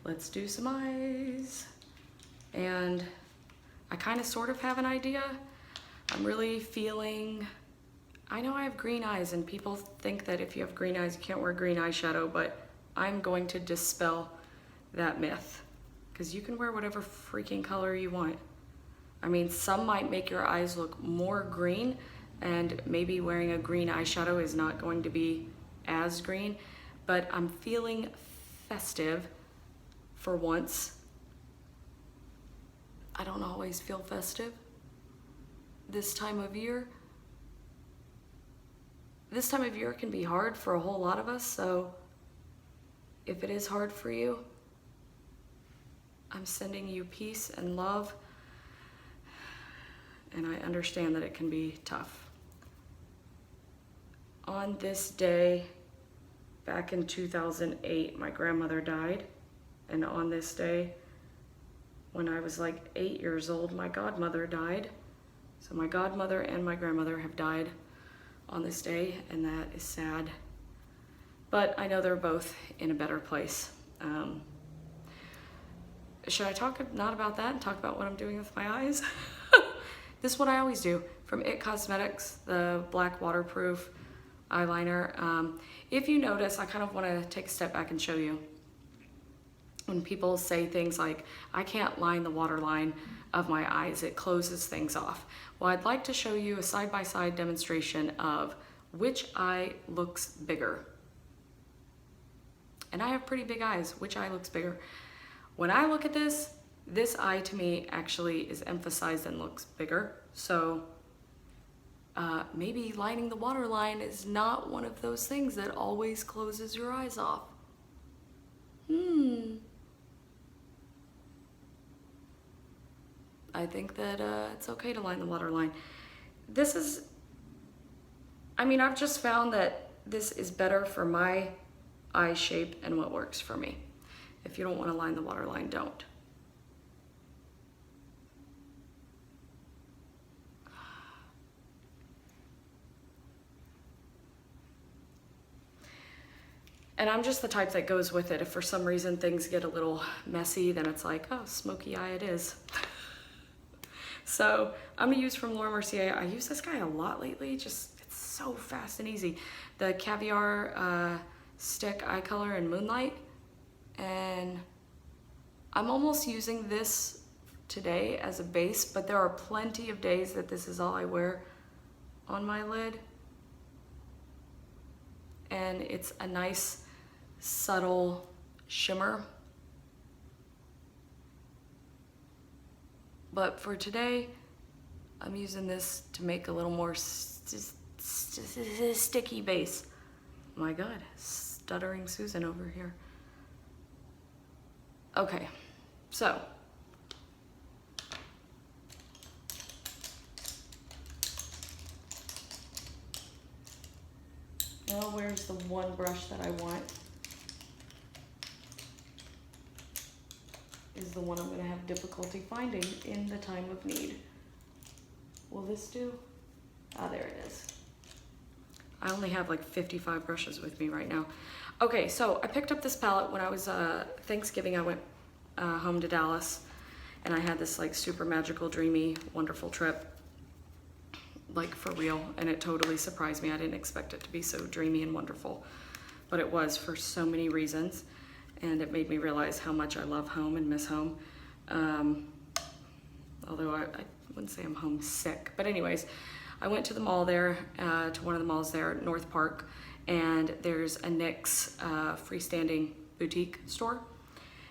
let's do some eyes. And I kind of sort of have an idea. I'm really feeling, I know I have green eyes and people think that if you have green eyes, you can't wear green eyeshadow, but I'm going to dispel that myth because you can wear whatever freaking color you want. I mean, some might make your eyes look more green, and maybe wearing a green eyeshadow is not going to be as green, but I'm feeling festive for once. I don't always feel festive this time of year. This time of year can be hard for a whole lot of us, so if it is hard for you, I'm sending you peace and love, and I understand that it can be tough. On this day, back in 2008, my grandmother died, and on this day, when I was like 8 years old, my godmother died. So my godmother and my grandmother have died on this day, and that is sad. But I know they're both in a better place. Should I talk not about that and talk about what I'm doing with my eyes? This is what I always do. From IT Cosmetics, the black waterproof eyeliner. If you notice, I kind of want to take a step back and show you. When people say things like, I can't line the waterline of my eyes, it closes things off. Well, I'd like to show you a side-by-side demonstration of which eye looks bigger. And I have pretty big eyes. Which eye looks bigger? When I look at this eye to me actually is emphasized and looks bigger. So maybe lining the waterline is not one of those things that always closes your eyes off. I think that it's okay to line the waterline. This is, I mean, I've just found that this is better for my eye shape and what works for me. If you don't want to line the waterline, don't. And I'm just the type that goes with it. If for some reason things get a little messy, then it's like, oh, smoky eye it is. So I'm gonna use from Laura Mercier. I use this guy a lot lately. Just, it's so fast and easy. The Caviar Stick Eye Color in Moonlight. And I'm almost using this today as a base, but there are plenty of days that this is all I wear on my lid. And it's a nice, subtle shimmer. But for today, I'm using this to make a little more sticky base. My God, stuttering Susan over here. Okay, so. Now where's the one brush that I want? Is the one I'm gonna have difficulty finding in the time of need. Will this do? Ah, there it is. I only have like 55 brushes with me right now. Okay, so I picked up this palette when I was Thanksgiving. I went home to Dallas, and I had this like super magical, dreamy, wonderful trip, like for real, and it totally surprised me. I didn't expect it to be so dreamy and wonderful, but it was for so many reasons, and it made me realize how much I love home and miss home. Although I wouldn't say I'm homesick, but anyways, I went to the mall there, to one of the malls there, North Park, and there's a NYX freestanding boutique store.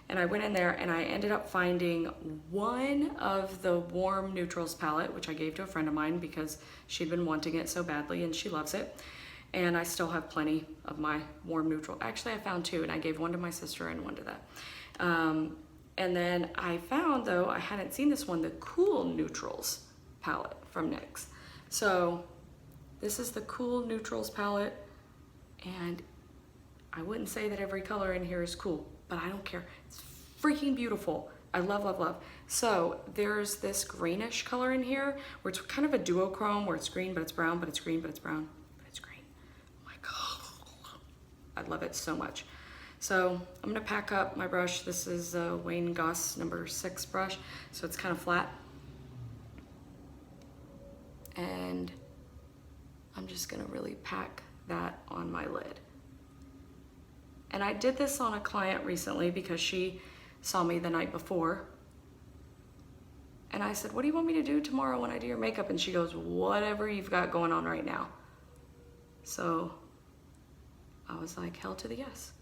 And I went in there and I ended up finding one of the warm neutrals palette, which I gave to a friend of mine because she'd been wanting it so badly and she loves it. And I still have plenty of my warm neutral. Actually, I found two, and I gave one to my sister and one to that. And then I found, though, I hadn't seen this one, the Cool Neutrals palette from NYX. So this is the Cool Neutrals palette, and I wouldn't say that every color in here is cool, but I don't care. It's freaking beautiful. I love, love, love. So there's this greenish color in here where it's kind of a duochrome where it's green, but it's brown, but it's green, but it's brown, but it's green. Oh my God. I love it so much. So I'm gonna pack up my brush. This is a Wayne Goss number 6 brush, so it's kind of flat. And I'm just gonna really pack that on my lid. And I did this on a client recently because she saw me the night before. And I said, what do you want me to do tomorrow when I do your makeup? And she goes, whatever you've got going on right now. So I was like, hell to the yes.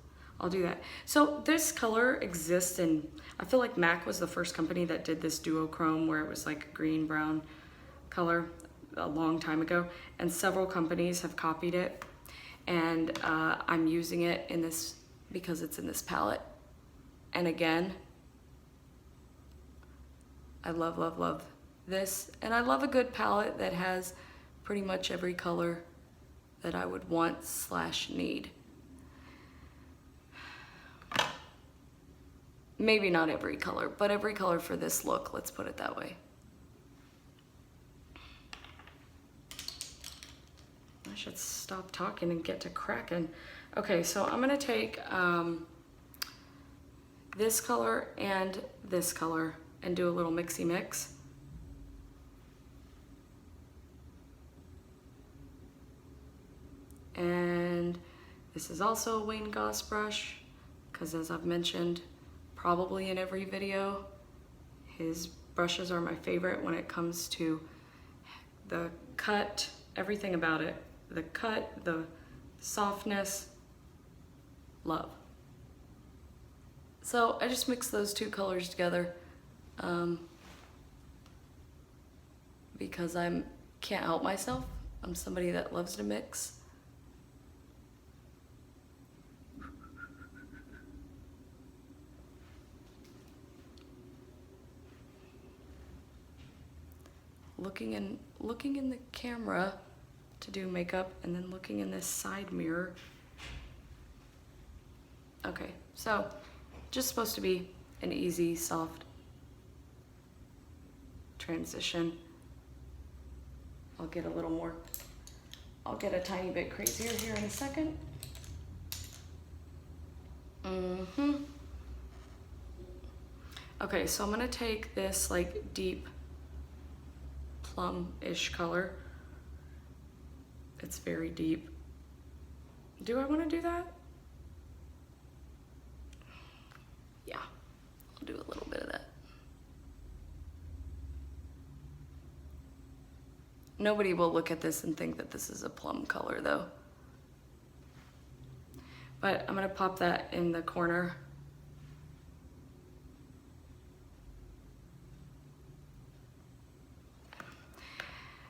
I'll do that. So this color exists in, I feel like MAC was the first company that did this duochrome where it was like green brown color a long time ago, and several companies have copied it, and I'm using it in this because it's in this palette. And again, I love, love, love this, and I love a good palette that has pretty much every color that I would want / need. Maybe not every color, but every color for this look, let's put it that way. I should stop talking and get to cracking. Okay, so I'm gonna take this color and this color and do a little mixy mix. And this is also a Wayne Goss brush, because as I've mentioned, probably in every video, his brushes are my favorite when it comes to the cut, everything about it. The cut, the softness, love. So I just mix those two colors together because I can't help myself. I'm somebody that loves to mix. Looking in the camera to do makeup, and then looking in this side mirror. Okay, so just supposed to be an easy, soft transition. I'll get a tiny bit crazier here in a second. Okay, so I'm gonna take this like deep plum-ish color. It's very deep. Do I want to do that? Yeah, I'll do a little bit of that. Nobody will look at this and think that this is a plum color though. But I'm gonna pop that in the corner.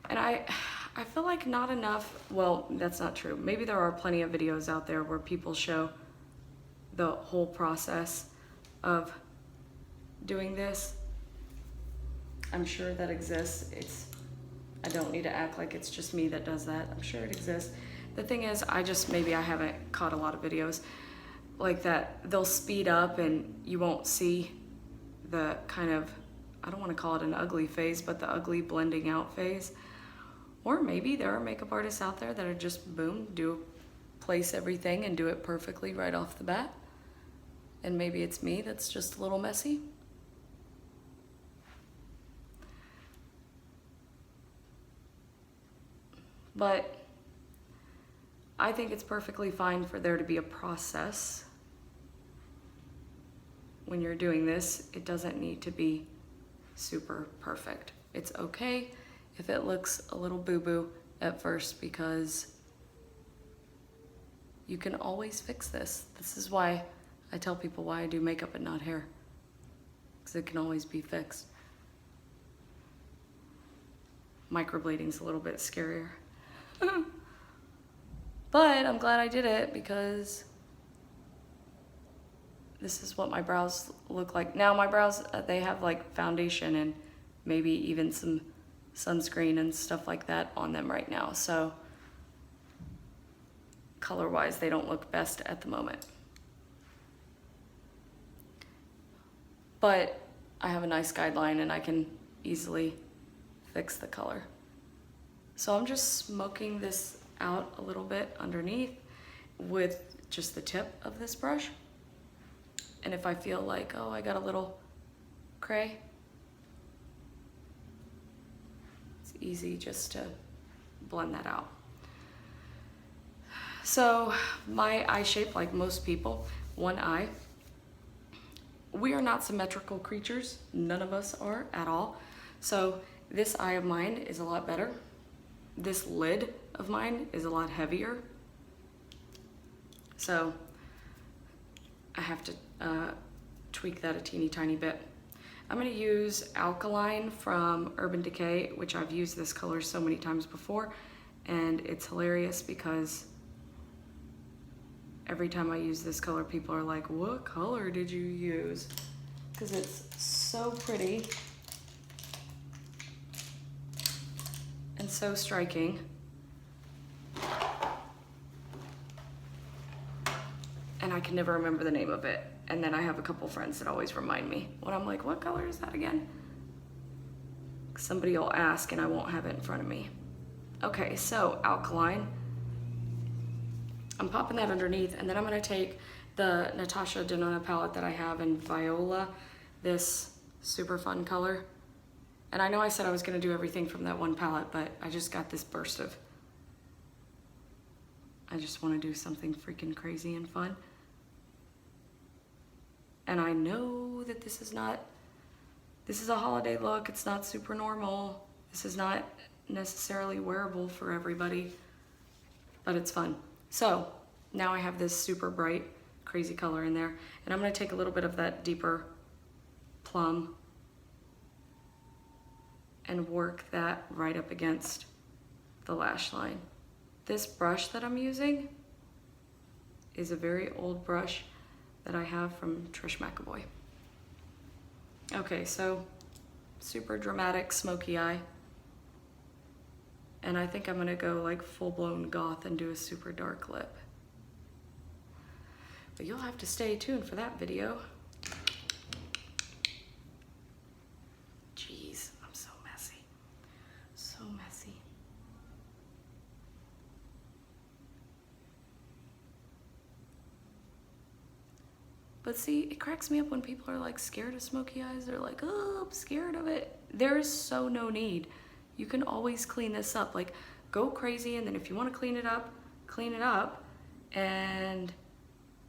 And I feel like not enough, well, that's not true. Maybe there are plenty of videos out there where people show the whole process of doing this. I'm sure that exists. I don't need to act like it's just me that does that. I'm sure it exists. The thing is, maybe I haven't caught a lot of videos like that. They'll speed up and you won't see the kind of, I don't want to call it an ugly phase, but the ugly blending out phase. Or maybe there are makeup artists out there that are just boom, place everything and do it perfectly right off the bat. And maybe it's me that's just a little messy. But I think it's perfectly fine for there to be a process when you're doing this. It doesn't need to be super perfect. It's okay if it looks a little boo-boo at first, because you can always fix this. This is why I tell people why I do makeup and not hair, because it can always be fixed. Microblading's a little bit scarier. But I'm glad I did it, because this is what my brows look like. Now my brows, they have like foundation and maybe even some sunscreen and stuff like that on them right now. So color-wise, they don't look best at the moment. But I have a nice guideline and I can easily fix the color. So I'm just smoking this out a little bit underneath with just the tip of this brush. And if I feel like, oh, I got a little cray, it's easy just to blend that out. So my eye shape, like most people, one eye. We are not symmetrical creatures. None of us are at all. So this eye of mine is a lot better. This lid of mine is a lot heavier. So I have to tweak that a teeny tiny bit. I'm gonna use Alkaline from Urban Decay, which I've used this color so many times before, and it's hilarious because every time I use this color, people are like, what color did you use? Because it's so pretty and so striking. And I can never remember the name of it. And then I have a couple friends that always remind me when I'm like, what color is that again? Somebody will ask and I won't have it in front of me. Okay, so Alkaline. I'm popping that underneath, and then I'm gonna take the Natasha Denona palette that I have in Viola, this super fun color. And I know I said I was gonna do everything from that one palette, but I just got this burst of, I just wanna do something freaking crazy and fun. And I know that this is a holiday look, it's not super normal. This is not necessarily wearable for everybody, but it's fun. So now I have this super bright, crazy color in there, and I'm gonna take a little bit of that deeper plum and work that right up against the lash line. This brush that I'm using is a very old brush that I have from Trish McEvoy. Okay, so super dramatic smoky eye. And I think I'm gonna go like full-blown goth and do a super dark lip. But you'll have to stay tuned for that video. Jeez, I'm so messy. So messy. But see, it cracks me up when people are like scared of smoky eyes. They're like, oh, I'm scared of it. There is so no need. You can always clean this up. Like, go crazy, and then if you want to clean it up, and,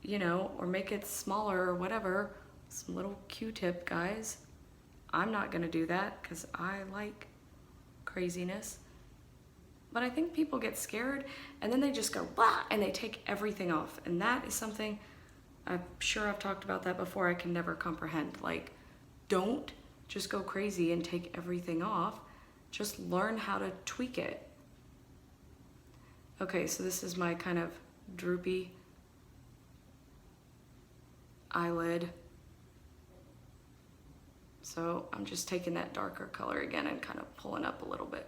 you know, or make it smaller or whatever. Some little Q-tip, guys. I'm not gonna do that because I like craziness. But I think people get scared and then they just go, blah, and they take everything off. And that is something, I'm sure I've talked about that before, I can never comprehend. Like, don't just go crazy and take everything off. Just learn how to tweak it. Okay, so this is my kind of droopy eyelid. So I'm just taking that darker color again and kind of pulling up a little bit.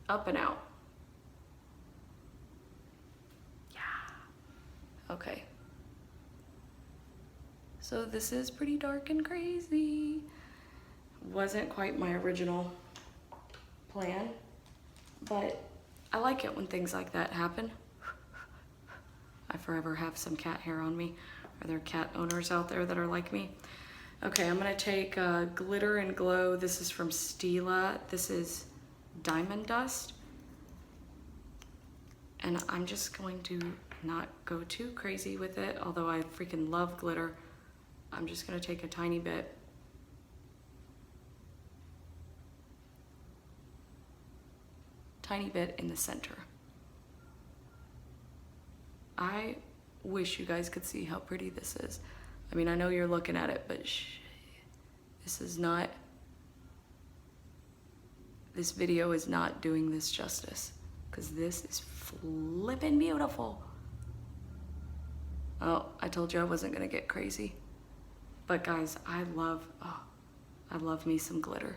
Up and out. Yeah. Okay. So this is pretty dark and crazy. Wasn't quite my original plan, but I like it when things like that happen. I forever have some cat hair on me. Are there cat owners out there that are like me? Okay, I'm gonna take Glitter and Glow. This is from Stila. This is Diamond Dust. And I'm just going to not go too crazy with it, although I freaking love glitter. I'm just gonna take a tiny bit. Tiny bit in the center. I wish you guys could see how pretty this is. I mean, I know you're looking at it, but this is not, this video is not doing this justice, because this is flippin' beautiful. Oh, I told you I wasn't gonna get crazy. But guys, I love me some glitter.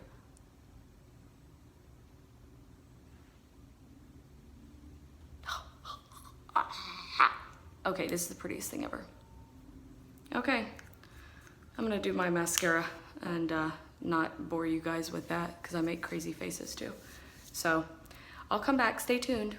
Okay, this is the prettiest thing ever. Okay, I'm gonna do my mascara and not bore you guys with that because I make crazy faces too. So I'll come back, stay tuned.